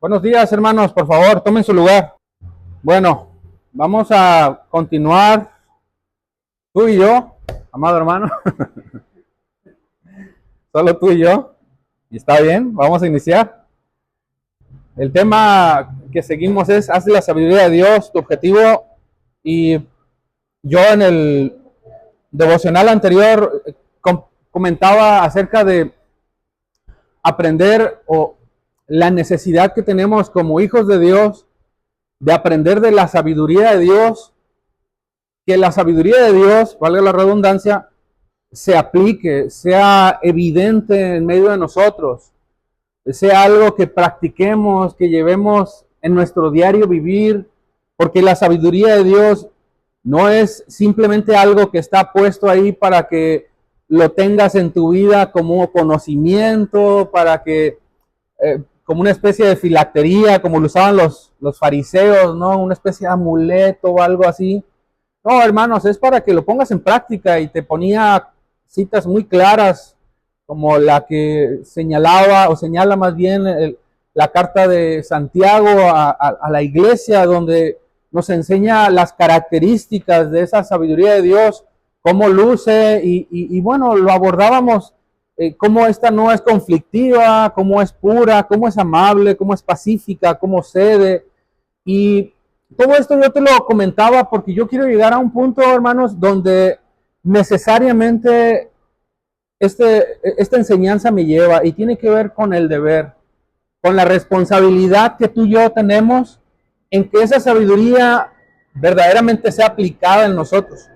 Buenos días, hermanos, por favor, tomen su lugar. Bueno, vamos a continuar, tú y yo, amado hermano, solo tú y yo, y está bien, vamos a iniciar. El tema que seguimos es, haz de la sabiduría de Dios tu objetivo, y yo en el devocional anterior comentaba acerca de aprender o la necesidad que tenemos como hijos de Dios de aprender de la sabiduría de Dios, que la sabiduría de Dios, valga la redundancia, se aplique, sea evidente en medio de nosotros, sea algo que practiquemos, que llevemos en nuestro diario vivir, porque la sabiduría de Dios no es simplemente algo que está puesto ahí para que lo tengas en tu vida como conocimiento, para que como una especie de filactería, como lo usaban los fariseos, ¿no? Una especie de amuleto o algo así. No, hermanos, es para que lo pongas en práctica, y te ponía citas muy claras, como la que señalaba, o señala más bien la carta de Santiago a la iglesia, donde nos enseña las características de esa sabiduría de Dios, cómo luce, y bueno, lo abordábamos, cómo esta no es conflictiva, cómo es pura, cómo es amable, cómo es pacífica, cómo cede. Y todo esto yo te lo comentaba porque yo quiero llegar a un punto, hermanos, donde necesariamente esta enseñanza me lleva, y tiene que ver con el deber, con la responsabilidad que tú y yo tenemos en que esa sabiduría verdaderamente sea aplicada en nosotros.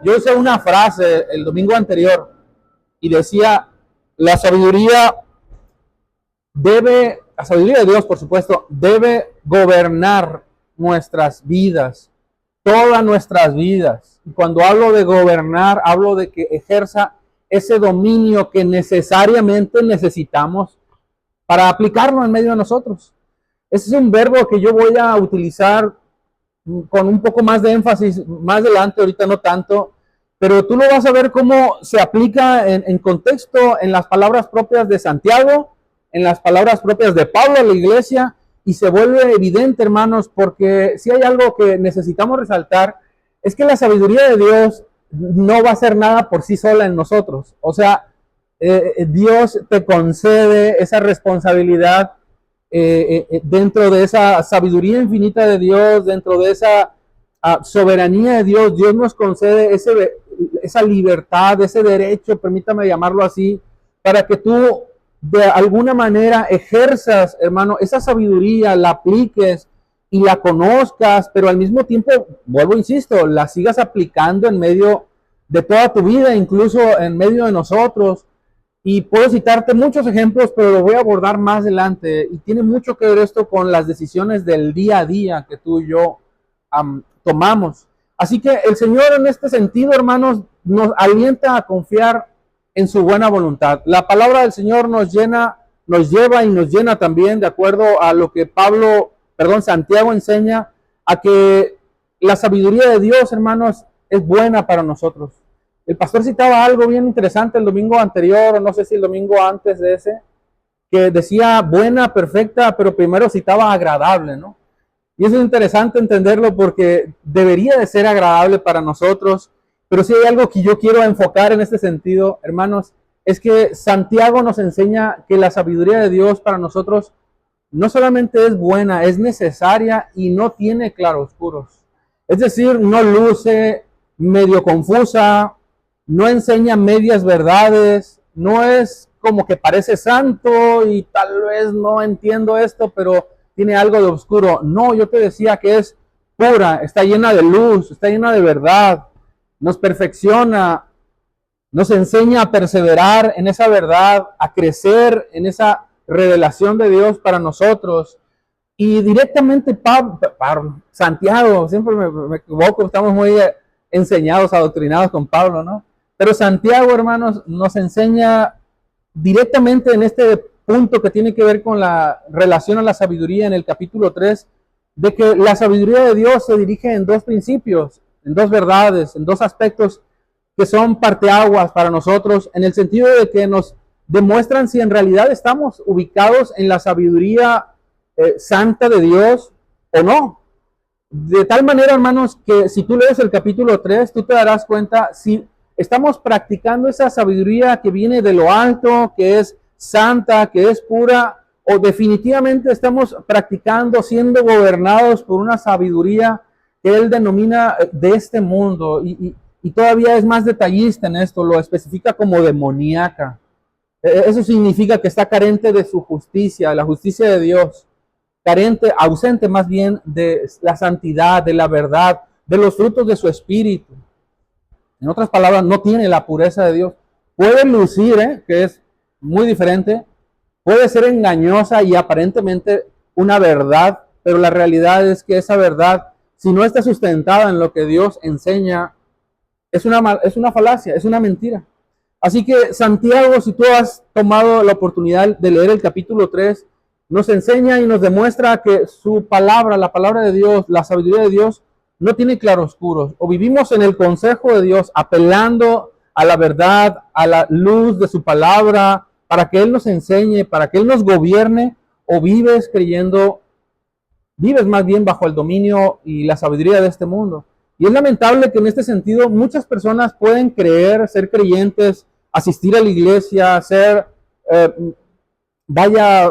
Yo usé una frase el domingo anterior y decía, la sabiduría la sabiduría de Dios, por supuesto, debe gobernar nuestras vidas, todas nuestras vidas. Y cuando hablo de gobernar, hablo de que ejerza ese dominio que necesariamente necesitamos para aplicarlo en medio de nosotros. Ese es un verbo que yo voy a utilizar con un poco más de énfasis más adelante, ahorita no tanto, pero tú lo vas a ver cómo se aplica en contexto, en las palabras propias de Santiago, en las palabras propias de Pablo a la iglesia, y se vuelve evidente, hermanos, porque si hay algo que necesitamos resaltar, es que la sabiduría de Dios no va a hacer nada por sí sola en nosotros. O sea, Dios te concede esa responsabilidad dentro de esa sabiduría infinita de Dios, dentro de esa soberanía de Dios. Dios nos concede esa libertad, ese derecho, permítame llamarlo así, para que tú de alguna manera ejerzas, hermano, esa sabiduría, la apliques y la conozcas, pero al mismo tiempo, vuelvo, insisto, la sigas aplicando en medio de toda tu vida, incluso en medio de nosotros. Y puedo citarte muchos ejemplos, pero lo voy a abordar más adelante. Y tiene mucho que ver esto con las decisiones del día a día que tú y yo tomamos. Así que el Señor en este sentido, hermanos, nos alienta a confiar en su buena voluntad. La palabra del Señor nos lleva y nos llena también, de acuerdo a lo que Santiago enseña, a que la sabiduría de Dios, hermanos, es buena para nosotros. El pastor citaba algo bien interesante el domingo anterior, o no sé si el domingo antes de ese, que decía buena, perfecta, pero primero citaba agradable, ¿no? Y eso es interesante entenderlo porque debería de ser agradable para nosotros, pero si hay algo que yo quiero enfocar en este sentido, hermanos, es que Santiago nos enseña que la sabiduría de Dios para nosotros no solamente es buena, es necesaria y no tiene claroscuros. Es decir, no luce medio confusa, no enseña medias verdades, no es como que parece santo y tal vez no entiendo esto, pero tiene algo de oscuro. No, yo te decía que es pura, está llena de luz, está llena de verdad, nos perfecciona, nos enseña a perseverar en esa verdad, a crecer en esa revelación de Dios para nosotros. Y directamente Santiago, siempre me equivoco, estamos muy enseñados, adoctrinados con Pablo, ¿no? Pero Santiago, hermanos, nos enseña directamente en este punto que tiene que ver con la relación a la sabiduría en el capítulo 3, de que la sabiduría de Dios se dirige en dos principios, en dos verdades, en dos aspectos que son parteaguas para nosotros, en el sentido de que nos demuestran si en realidad estamos ubicados en la sabiduría santa de Dios o no. De tal manera, hermanos, que si tú lees el capítulo 3, tú te darás cuenta si estamos practicando esa sabiduría que viene de lo alto, que es santa, que es pura, o definitivamente estamos practicando, siendo gobernados por una sabiduría que él denomina de este mundo. Y todavía es más detallista en esto, lo especifica como demoníaca. Eso significa que está carente de su justicia, de la justicia de Dios, carente, ausente más bien de la santidad, de la verdad, de los frutos de su espíritu. En otras palabras, no tiene la pureza de Dios. Puede lucir, que es muy diferente, puede ser engañosa y aparentemente una verdad, pero la realidad es que esa verdad, si no está sustentada en lo que Dios enseña, es una falacia, es una mentira. Así que Santiago, si tú has tomado la oportunidad de leer el capítulo 3, nos enseña y nos demuestra que su palabra, la palabra de Dios, la sabiduría de Dios, no tiene claroscuros. O vivimos en el consejo de Dios, apelando a la verdad, a la luz de su palabra, para que Él nos enseñe, para que Él nos gobierne, o vives más bien bajo el dominio y la sabiduría de este mundo. Y es lamentable que en este sentido muchas personas pueden creer, ser creyentes, asistir a la iglesia, ser,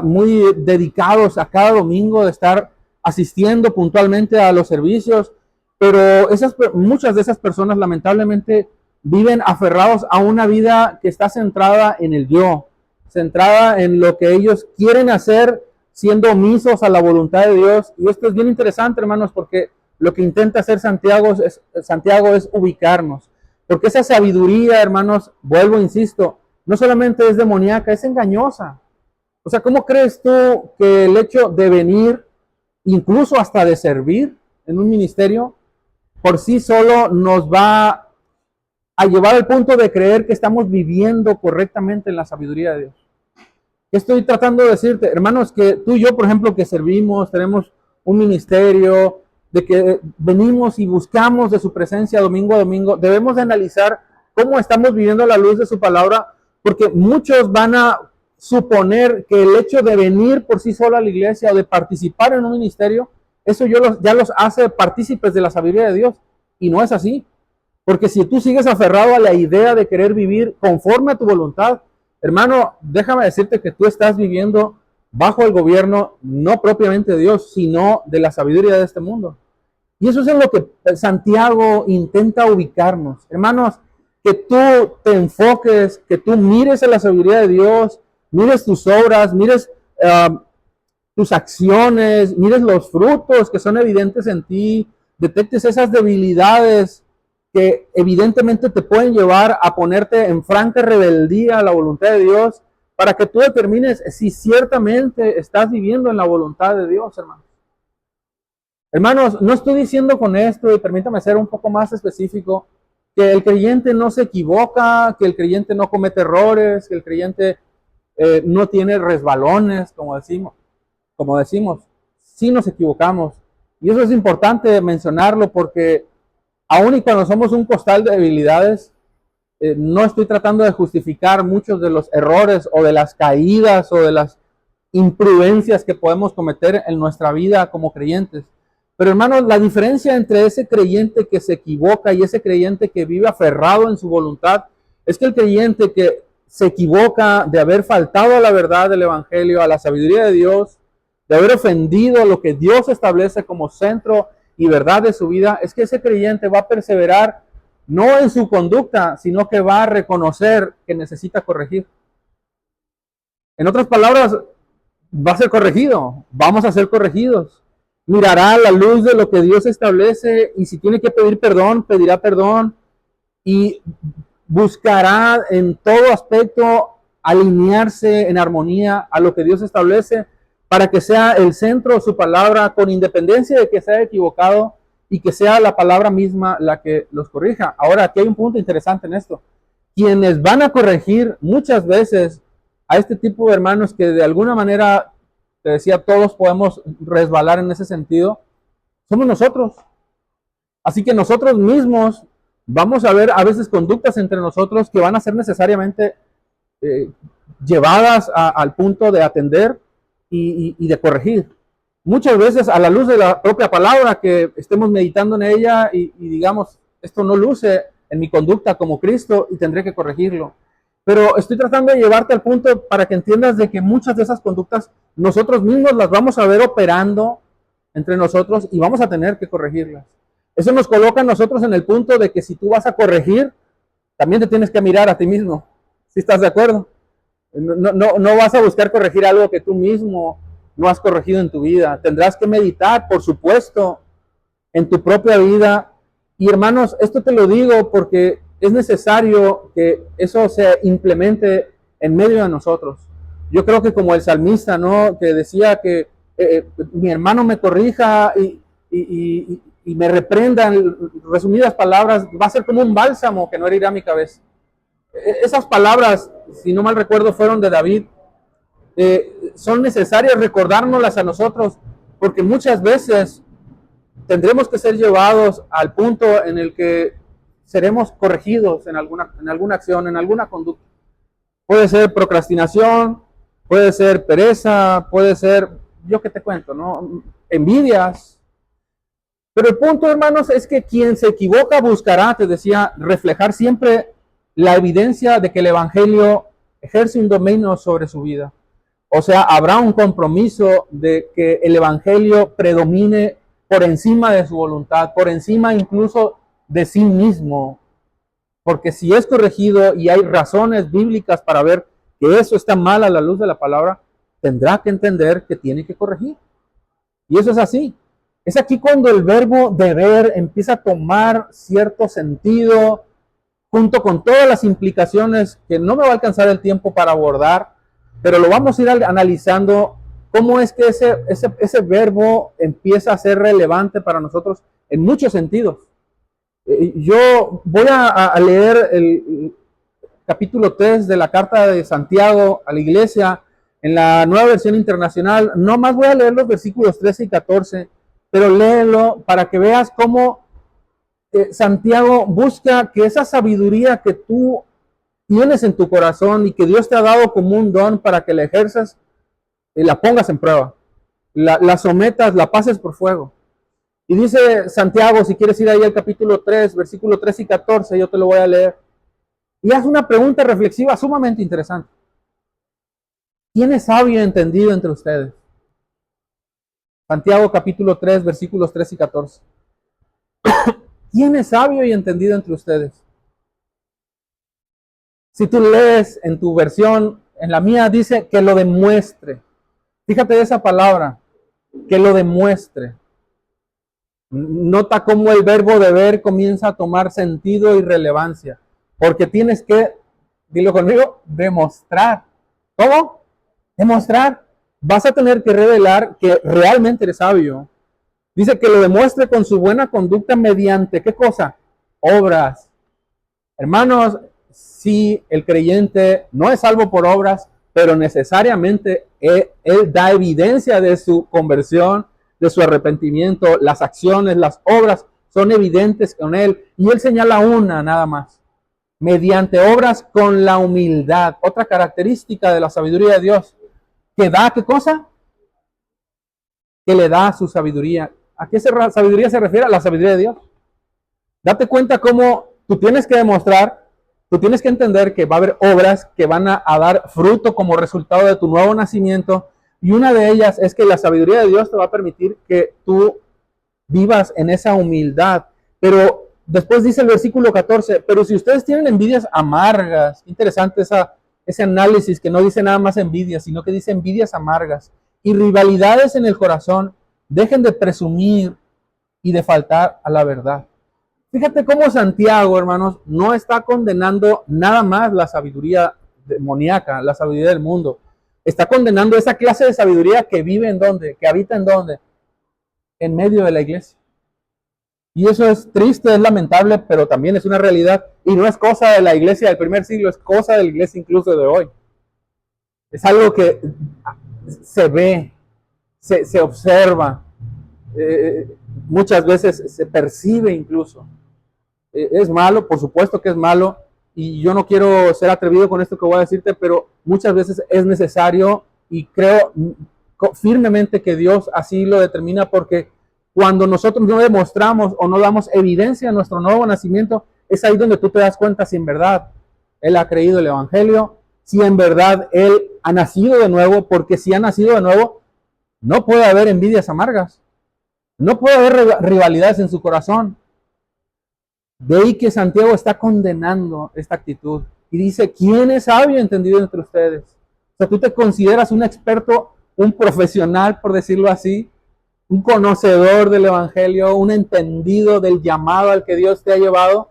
muy dedicados a cada domingo de estar asistiendo puntualmente a los servicios, pero muchas de esas personas lamentablemente viven aferrados a una vida que está centrada en el yo, centrada en lo que ellos quieren hacer, siendo omisos a la voluntad de Dios. Y esto es bien interesante, hermanos, porque lo que intenta hacer Santiago es ubicarnos. Porque esa sabiduría, hermanos, vuelvo, insisto, no solamente es demoníaca, es engañosa. O sea, ¿cómo crees tú que el hecho de venir, incluso hasta de servir en un ministerio, por sí solo nos va a llevar al punto de creer que estamos viviendo correctamente en la sabiduría de Dios? ¿Qué estoy tratando de decirte? Hermanos, que tú y yo, por ejemplo, que servimos, tenemos un ministerio, de que venimos y buscamos de su presencia domingo a domingo, debemos de analizar cómo estamos viviendo la luz de su palabra, porque muchos van a suponer que el hecho de venir por sí solo a la iglesia o de participar en un ministerio, eso ya los hace partícipes de la sabiduría de Dios, y no es así. Porque si tú sigues aferrado a la idea de querer vivir conforme a tu voluntad, hermano, déjame decirte que tú estás viviendo bajo el gobierno no propiamente de Dios, sino de la sabiduría de este mundo. Y eso es en lo que Santiago intenta ubicarnos. Hermanos, que tú te enfoques, que tú mires a la sabiduría de Dios, mires tus obras, mires tus acciones, mires los frutos que son evidentes en ti, detectes esas debilidades que evidentemente te pueden llevar a ponerte en franca rebeldía a la voluntad de Dios, para que tú determines si ciertamente estás viviendo en la voluntad de Dios, hermanos. Hermanos, no estoy diciendo con esto, y permítame ser un poco más específico, que el creyente no se equivoca, que el creyente no comete errores, que el creyente no tiene resbalones, como decimos. Sí nos equivocamos. Y eso es importante mencionarlo, porque aun y cuando somos un costal de debilidades, no estoy tratando de justificar muchos de los errores o de las caídas o de las imprudencias que podemos cometer en nuestra vida como creyentes. Pero hermanos, la diferencia entre ese creyente que se equivoca y ese creyente que vive aferrado en su voluntad es que el creyente que se equivoca de haber faltado a la verdad del evangelio, a la sabiduría de Dios, de haber ofendido a lo que Dios establece como centro y verdad de su vida, es que ese creyente va a perseverar no en su conducta, sino que va a reconocer que necesita corregir. En otras palabras, va a ser corregido, vamos a ser corregidos. Mirará la luz de lo que Dios establece, y si tiene que pedir perdón, pedirá perdón, y buscará en todo aspecto alinearse en armonía a lo que Dios establece, para que sea el centro de su palabra, con independencia de que sea equivocado, y que sea la palabra misma la que los corrija. Ahora, aquí hay un punto interesante en esto. Quienes van a corregir muchas veces a este tipo de hermanos que de alguna manera, te decía, todos podemos resbalar en ese sentido, somos nosotros. Así que nosotros mismos vamos a ver a veces conductas entre nosotros que van a ser necesariamente llevadas al punto de atender y de corregir. Muchas veces a la luz de la propia palabra, que estemos meditando en ella y digamos, esto no luce en mi conducta como Cristo y tendré que corregirlo. Pero estoy tratando de llevarte al punto para que entiendas de que muchas de esas conductas nosotros mismos las vamos a ver operando entre nosotros y vamos a tener que corregirlas. Eso nos coloca a nosotros en el punto de que si tú vas a corregir, también te tienes que mirar a ti mismo. ¿Sí estás de acuerdo? No vas a buscar corregir algo que tú mismo no has corregido en tu vida. Tendrás que meditar, por supuesto, en tu propia vida. Y hermanos, esto te lo digo porque es necesario que eso se implemente en medio de nosotros. Yo creo que como el salmista, ¿no? Que decía que mi hermano me corrija y me reprenda, en resumidas palabras, va a ser como un bálsamo que no herirá mi cabeza. Esas palabras, si no mal recuerdo, fueron de David. Son necesarias recordárnoslas a nosotros, porque muchas veces tendremos que ser llevados al punto en el que seremos corregidos en alguna acción, en alguna conducta. Puede ser procrastinación, puede ser pereza, puede ser, yo qué te cuento, ¿no? Envidias. Pero el punto, hermanos, es que quien se equivoca buscará, te decía, reflejar siempre la evidencia de que el Evangelio ejerce un dominio sobre su vida. O sea, habrá un compromiso de que el Evangelio predomine por encima de su voluntad, por encima incluso de sí mismo. Porque si es corregido y hay razones bíblicas para ver que eso está mal a la luz de la palabra, tendrá que entender que tiene que corregir. Y eso es así. Es aquí cuando el verbo deber empieza a tomar cierto sentido, junto con todas las implicaciones que no me va a alcanzar el tiempo para abordar, pero lo vamos a ir analizando cómo es que ese verbo empieza a ser relevante para nosotros en muchos sentidos. Yo voy a leer el capítulo 3 de la carta de Santiago a la iglesia en la Nueva Versión Internacional. No más voy a leer los versículos 13 y 14, pero léelo para que veas cómo Santiago busca que esa sabiduría que tú tienes en tu corazón y que Dios te ha dado como un don para que la ejerzas, la pongas en prueba, la sometas, la pases por fuego. Y dice Santiago, si quieres ir ahí al capítulo 3, versículo 3 y 14, yo te lo voy a leer. Y haz una pregunta reflexiva sumamente interesante. ¿Quién es sabio y entendido entre ustedes? Santiago capítulo 3, versículos 3 y 14. ¿Quién es sabio y entendido entre ustedes? Si tú lees en tu versión, en la mía dice que lo demuestre. Fíjate esa palabra, que lo demuestre. Nota cómo el verbo deber comienza a tomar sentido y relevancia. Porque tienes que, dilo conmigo, demostrar. ¿Cómo? Demostrar. Vas a tener que revelar que realmente eres sabio. Dice que lo demuestre con su buena conducta mediante, ¿qué cosa? Obras. Hermanos, si el creyente no es salvo por obras, pero necesariamente él da evidencia de su conversión, de su arrepentimiento, las acciones, las obras son evidentes con él. Y él señala una nada más. Mediante obras con la humildad. Otra característica de la sabiduría de Dios. ¿Que da qué cosa? Que le da su sabiduría. ¿A qué sabiduría se refiere? A la sabiduría de Dios. Date cuenta cómo tú tienes que demostrar, tú tienes que entender que va a haber obras que van a dar fruto como resultado de tu nuevo nacimiento. Y una de ellas es que la sabiduría de Dios te va a permitir que tú vivas en esa humildad. Pero después dice el versículo 14, pero si ustedes tienen envidias amargas, interesante ese análisis que no dice nada más envidias, sino que dice envidias amargas y rivalidades en el corazón, dejen de presumir y de faltar a la verdad. Fíjate cómo Santiago, hermanos, no está condenando nada más la sabiduría demoníaca, la sabiduría del mundo. Está condenando esa clase de sabiduría que vive en donde, que habita en donde, en medio de la iglesia. Y eso es triste, es lamentable, pero también es una realidad. Y no es cosa de la iglesia del primer siglo, es cosa de la iglesia incluso de hoy. Es algo que se ve, se observa, muchas veces se percibe incluso. Es malo, por supuesto que es malo, y yo no quiero ser atrevido con esto que voy a decirte, pero muchas veces es necesario y creo firmemente que Dios así lo determina, porque cuando nosotros no demostramos o no damos evidencia de nuestro nuevo nacimiento, es ahí donde tú te das cuenta si en verdad Él ha creído el Evangelio, si en verdad Él ha nacido de nuevo, porque si ha nacido de nuevo, no puede haber envidias amargas, no puede haber rivalidades en su corazón. De ahí que Santiago está condenando esta actitud y dice, ¿quién es sabio y entendido entre ustedes? O sea, tú te consideras un experto, un profesional, por decirlo así, un conocedor del Evangelio, un entendido del llamado al que Dios te ha llevado.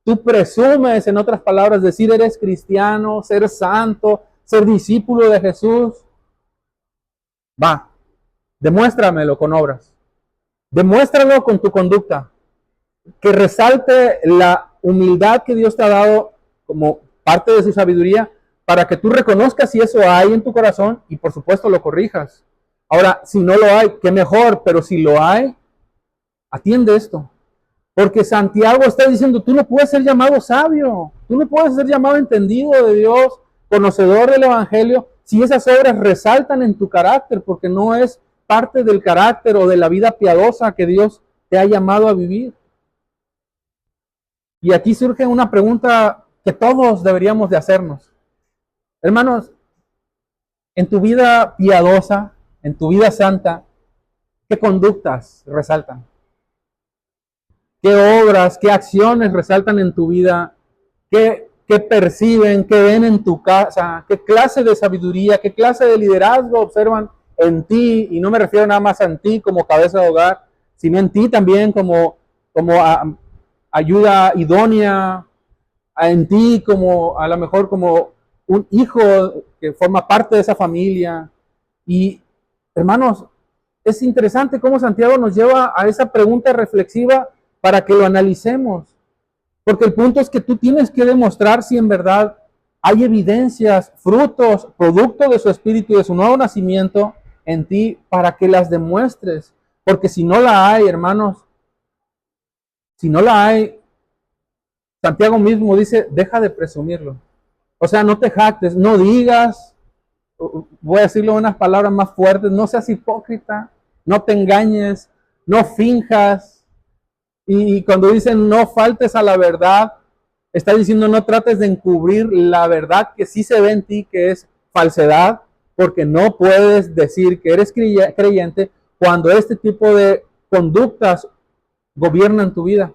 Tú presumes, en otras palabras, decir eres cristiano, ser santo, ser discípulo de Jesús. Va, demuéstramelo con obras. Demuéstralo con tu conducta. Que resalte la humildad que Dios te ha dado como parte de su sabiduría para que tú reconozcas si eso hay en tu corazón y por supuesto lo corrijas. Ahora, si no lo hay, qué mejor, pero si lo hay, atiende esto. Porque Santiago está diciendo, tú no puedes ser llamado sabio, tú no puedes ser llamado entendido de Dios, conocedor del Evangelio, si esas obras resaltan en tu carácter, porque no es parte del carácter o de la vida piadosa que Dios te ha llamado a vivir. Y aquí surge una pregunta que todos deberíamos de hacernos. Hermanos, en tu vida piadosa, en tu vida santa, ¿qué conductas resaltan? ¿Qué obras, qué acciones resaltan en tu vida? ¿Qué perciben, qué ven en tu casa? ¿Qué clase de sabiduría, qué clase de liderazgo observan en ti? Y no me refiero nada más en ti como cabeza de hogar, sino en ti también como ayuda idónea, en ti como a lo mejor como un hijo que forma parte de esa familia. Y hermanos, es interesante cómo Santiago nos lleva a esa pregunta reflexiva para que lo analicemos. Porque el punto es que tú tienes que demostrar si en verdad hay evidencias, frutos, producto de su espíritu y de su nuevo nacimiento en ti para que las demuestres. Porque si no la hay, hermanos, si no la hay, Santiago mismo dice, deja de presumirlo. O sea, no te jactes, no digas, voy a decirlo en unas palabras más fuertes, no seas hipócrita, no te engañes, no finjas. Y cuando dicen no faltes a la verdad, está diciendo no trates de encubrir la verdad que sí se ve en ti, que es falsedad, porque no puedes decir que eres creyente cuando este tipo de conductas gobiernan tu vida.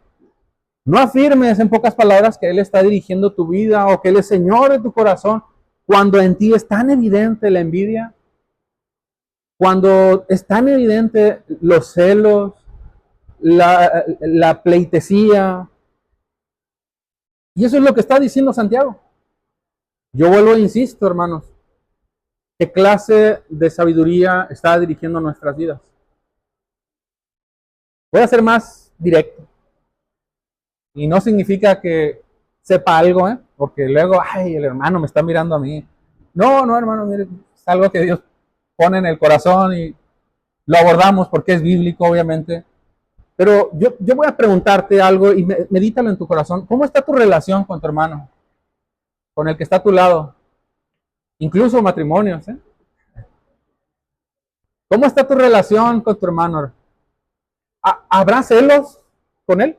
No afirmes en pocas palabras que Él está dirigiendo tu vida o que Él es Señor de tu corazón cuando en ti es tan evidente la envidia, cuando es tan evidente los celos, la pleitesía. Y eso es lo que está diciendo Santiago. Yo vuelvo e insisto, hermanos, ¿qué clase de sabiduría está dirigiendo nuestras vidas? Voy a ser más directo. Y no significa que sepa algo, porque luego, ay, el hermano me está mirando a mí. No, no, hermano, mire, es algo que Dios pone en el corazón y lo abordamos porque es bíblico, obviamente. Pero yo voy a preguntarte algo y medítalo en tu corazón. ¿Cómo está tu relación con tu hermano? Con el que está a tu lado. Incluso matrimonios, ¿eh? ¿Cómo está tu relación con tu hermano? ¿Habrá celos con él?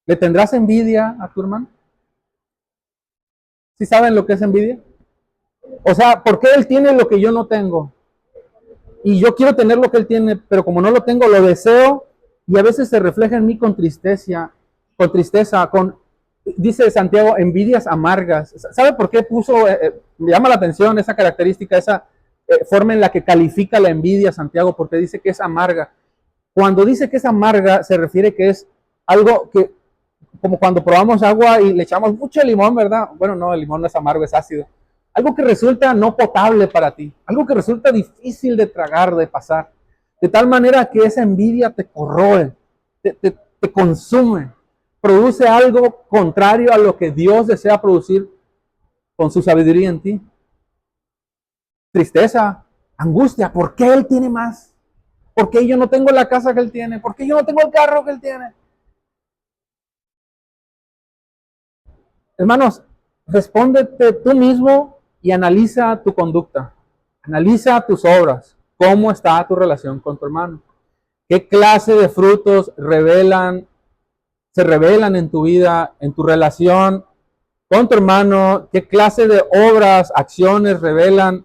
¿Le tendrás envidia a tu hermano? ¿Sí saben lo que es envidia? O sea, ¿por qué él tiene lo que yo no tengo? Y yo quiero tener lo que él tiene, pero como no lo tengo, lo deseo y a veces se refleja en mí con tristeza, dice Santiago, envidias amargas. ¿Sabe por qué puso, me llama la atención esa característica, esa forma en la que califica la envidia Santiago, porque dice que es amarga? Cuando dice que es amarga, se refiere que es algo que, como cuando probamos agua y le echamos mucho limón, ¿verdad? Bueno, no, el limón no es amargo, es ácido. Algo que resulta no potable para ti, algo que resulta difícil de tragar, de pasar. De tal manera que esa envidia te corroe, te consume, produce algo contrario a lo que Dios desea producir con su sabiduría en ti. Tristeza, angustia, ¿por qué Él tiene más? ¿Por qué yo no tengo la casa que Él tiene? ¿Por qué yo no tengo el carro que Él tiene? Hermanos, respóndete tú mismo y analiza tu conducta, analiza tus obras. cómo está tu relación con tu hermano. ¿Qué clase de frutos se revelan en tu vida, en tu relación con tu hermano? ¿Qué clase de obras, acciones revelan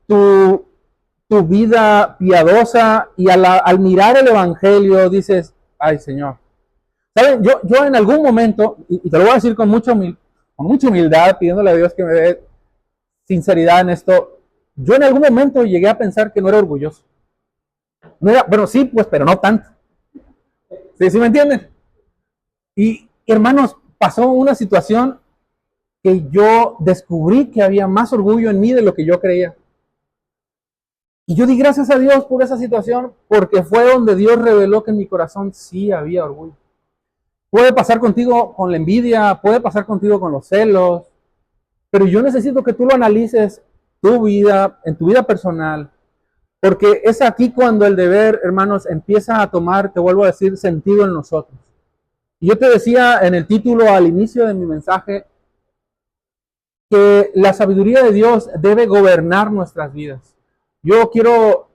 tu vida piadosa? Y al mirar el Evangelio dices, ay Señor. ¿Saben? Yo en algún momento, y te lo voy a decir con mucha humildad, pidiéndole a Dios que me dé sinceridad en esto, yo en algún momento llegué a pensar que no era orgulloso. No era, bueno, sí, pues, pero no tanto. ¿Sí me entienden? Y hermanos, pasó una situación que yo descubrí que había más orgullo en mí de lo que yo creía. Y yo di gracias a Dios por esa situación, porque fue donde Dios reveló que en mi corazón sí había orgullo. Puede pasar contigo con la envidia, puede pasar contigo con los celos, pero yo necesito que tú lo analices tu vida, en tu vida personal, porque es aquí cuando el deber, hermanos, empieza a tomar, te vuelvo a decir, sentido en nosotros. Y yo te decía en el título al inicio de mi mensaje que la sabiduría de Dios debe gobernar nuestras vidas. Yo quiero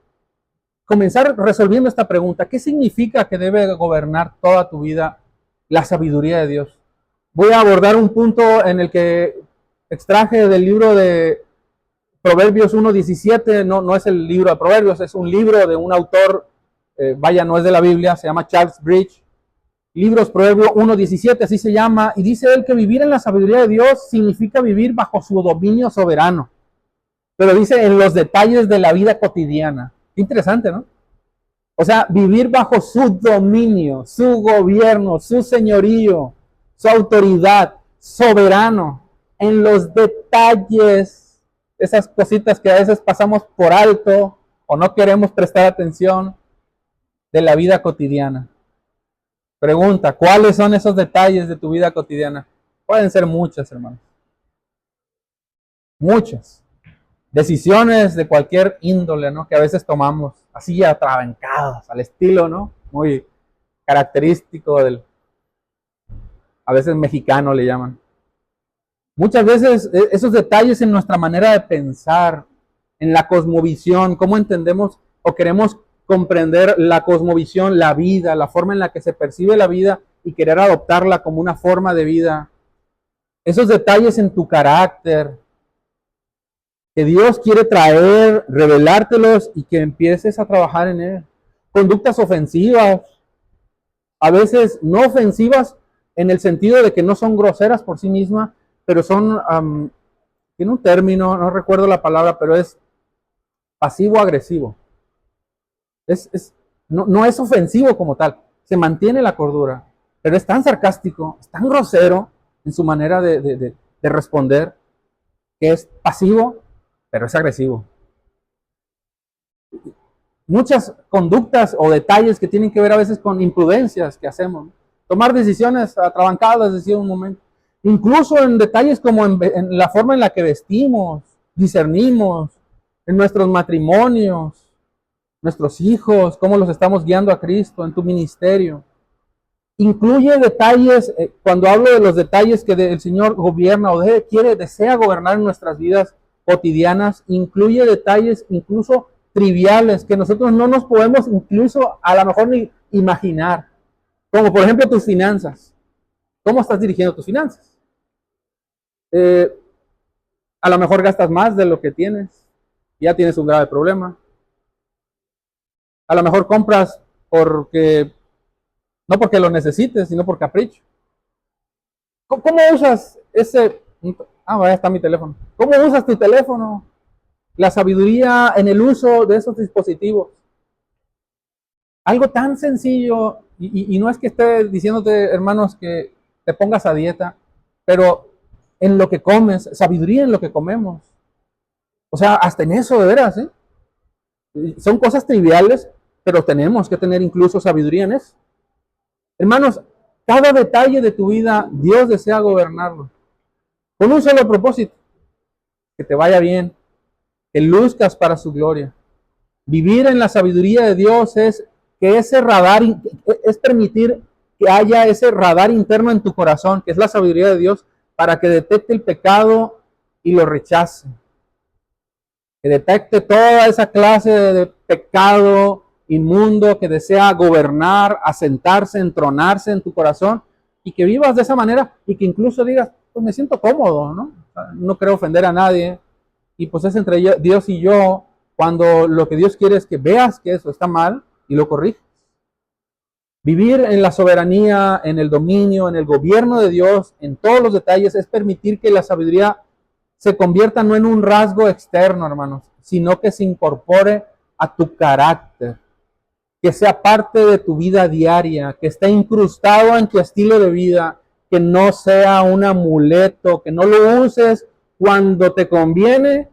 comenzar resolviendo esta pregunta. ¿Qué significa que debe gobernar toda tu vida la sabiduría de Dios? Voy a abordar un punto en el que extraje del libro de Proverbios 1:17, no es el libro de Proverbios, es un libro de un autor, no es de la Biblia, se llama Charles Bridge. Libros Proverbios 1:17, así se llama, y dice él que vivir en la sabiduría de Dios significa vivir bajo su dominio soberano. Pero dice en los detalles de la vida cotidiana. Interesante, ¿no? O sea, vivir bajo su dominio, su gobierno, su señorío, su autoridad, soberano, en los detalles, esas cositas que a veces pasamos por alto o no queremos prestar atención de la vida cotidiana. Pregunta, ¿cuáles son esos detalles de tu vida cotidiana? Pueden ser muchas, hermanos. Muchas. Decisiones de cualquier índole, ¿no? Que a veces tomamos así atrabancadas, al estilo, ¿no? Muy característico a veces mexicano le llaman. Muchas veces esos detalles en nuestra manera de pensar, en la cosmovisión, cómo entendemos o queremos comprender la cosmovisión, la vida, la forma en la que se percibe la vida y querer adoptarla como una forma de vida. Esos detalles en tu carácter, que Dios quiere traer, revelártelos y que empieces a trabajar en él. Conductas ofensivas, a veces no ofensivas en el sentido de que no son groseras por sí mismas, pero son, tiene un término, no recuerdo la palabra, pero es pasivo-agresivo. No es ofensivo como tal, se mantiene la cordura, pero es tan sarcástico, es tan grosero en su manera de responder, que es pasivo, pero es agresivo. Muchas conductas o detalles que tienen que ver a veces con imprudencias que hacemos. Tomar decisiones atrabancadas, decía un momento. Incluso en detalles como en la forma en la que vestimos, discernimos, en nuestros matrimonios, nuestros hijos, cómo los estamos guiando a Cristo, en tu ministerio. Incluye detalles, cuando hablo de los detalles que el Señor gobierna o desea gobernar en nuestras vidas cotidianas, incluye detalles incluso triviales que nosotros no nos podemos incluso a lo mejor ni imaginar. Como por ejemplo tus finanzas. ¿Cómo estás dirigiendo tus finanzas? A lo mejor gastas más de lo que tienes. Ya tienes un grave problema. A lo mejor compras no porque lo necesites, sino por capricho. ¿Cómo usas ese? Ya está mi teléfono. ¿Cómo usas tu teléfono? La sabiduría en el uso de esos dispositivos. Algo tan sencillo, y no es que esté diciéndote, hermanos, que te pongas a dieta, pero en lo que comes, sabiduría en lo que comemos. O sea, hasta en eso, de veras, ¿eh? Son cosas triviales, pero tenemos que tener incluso sabiduría en eso. Hermanos, cada detalle de tu vida, Dios desea gobernarlo. Con un solo propósito, que te vaya bien, que luzcas para su gloria. Vivir en la sabiduría de Dios es que ese radar, es permitir que haya ese radar interno en tu corazón, que es la sabiduría de Dios, para que detecte el pecado y lo rechace. que detecte toda esa clase de pecado inmundo que desea gobernar, asentarse, entronarse en tu corazón, y que vivas de esa manera y que incluso digas, pues me siento cómodo, ¿no? No creo ofender a nadie, y pues es entre Dios y yo, cuando lo que Dios quiere es que veas que eso está mal y lo corriges. Vivir en la soberanía, en el dominio, en el gobierno de Dios, en todos los detalles, es permitir que la sabiduría se convierta no en un rasgo externo, hermanos, sino que se incorpore a tu carácter, que sea parte de tu vida diaria, que esté incrustado en tu estilo de vida, que no sea un amuleto, que no lo uses cuando te conviene,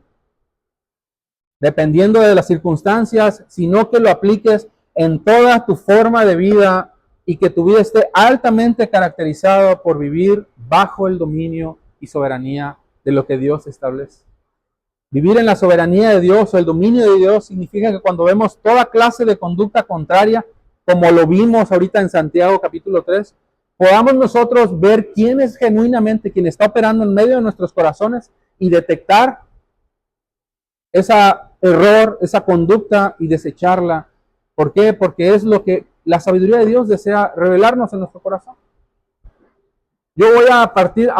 dependiendo de las circunstancias, sino que lo apliques en toda tu forma de vida y que tu vida esté altamente caracterizada por vivir bajo el dominio y soberanía de lo que Dios establece. Vivir en la soberanía de Dios o el dominio de Dios significa que cuando vemos toda clase de conducta contraria, como lo vimos ahorita en Santiago capítulo 3, podamos nosotros ver quién es genuinamente quien está operando en medio de nuestros corazones y detectar ese error, esa conducta y desecharla. ¿Por qué? Porque es lo que la sabiduría de Dios desea revelarnos en nuestro corazón. Yo voy a partir,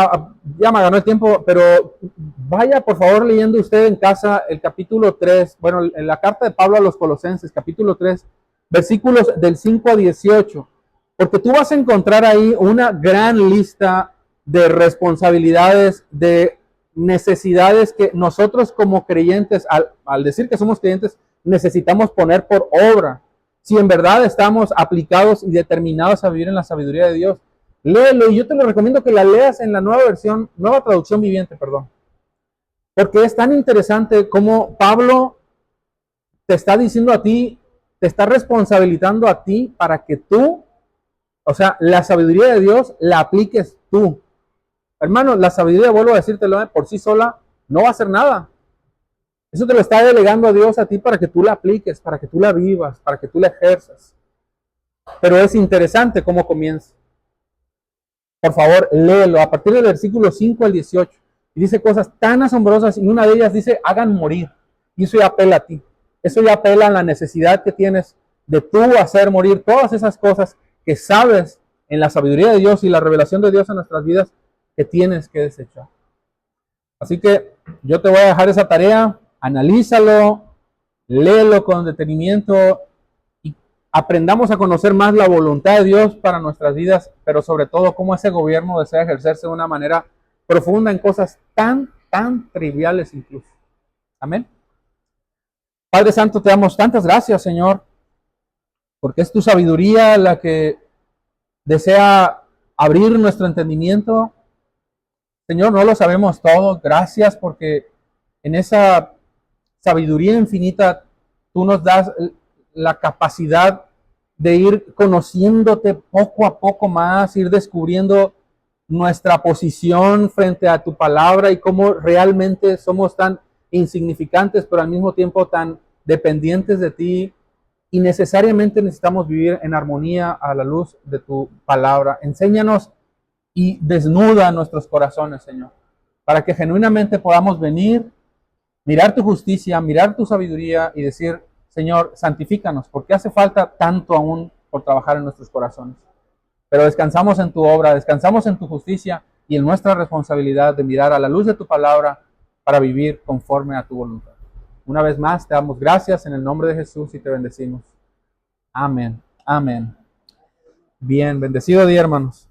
ya me ganó el tiempo, pero vaya por favor leyendo usted en casa el capítulo 3, bueno, en la carta de Pablo a los Colosenses, capítulo 3, versículos del 5 a 18, porque tú vas a encontrar ahí una gran lista de responsabilidades, de necesidades que nosotros como creyentes, al decir que somos creyentes, necesitamos poner por obra, si en verdad estamos aplicados y determinados a vivir en la sabiduría de Dios. Léelo, y yo te lo recomiendo que la leas en la nueva versión, nueva traducción viviente, perdón. Porque es tan interesante como Pablo te está diciendo a ti, te está responsabilizando a ti para que tú, o sea, la sabiduría de Dios la apliques tú. Hermano, la sabiduría, vuelvo a decírtelo, por sí sola no va a hacer nada. Eso te lo está delegando a Dios a ti para que tú la apliques, para que tú la vivas, para que tú la ejerzas. Pero es interesante cómo comienza. Por favor, léelo a partir del versículo 5 al 18. Y dice cosas tan asombrosas y una de ellas dice, hagan morir. Y eso ya apela a ti. Eso ya apela a la necesidad que tienes de tú hacer morir todas esas cosas que sabes en la sabiduría de Dios y la revelación de Dios en nuestras vidas que tienes que desechar. Así que yo te voy a dejar esa tarea, analízalo, léelo con detenimiento y aprendamos a conocer más la voluntad de Dios para nuestras vidas, pero sobre todo cómo ese gobierno desea ejercerse de una manera profunda en cosas tan triviales incluso. Amén. Padre Santo, te damos tantas gracias, Señor, porque es tu sabiduría la que desea abrir nuestro entendimiento. Señor, no lo sabemos todo. Gracias porque en esa sabiduría infinita tú nos das la capacidad de ir conociéndote poco a poco más, ir descubriendo nuestra posición frente a tu palabra y cómo realmente somos tan insignificantes, pero al mismo tiempo tan dependientes de ti y necesariamente necesitamos vivir en armonía a la luz de tu palabra. Enséñanos y desnuda nuestros corazones, Señor, para que genuinamente podamos venir, mirar tu justicia, mirar tu sabiduría y decir, Señor, santifícanos, porque hace falta tanto aún por trabajar en nuestros corazones. Pero descansamos en tu obra, descansamos en tu justicia y en nuestra responsabilidad de mirar a la luz de tu palabra para vivir conforme a tu voluntad. Una vez más, te damos gracias en el nombre de Jesús y te bendecimos. Amén. Amén. Bien, bendecido día, hermanos.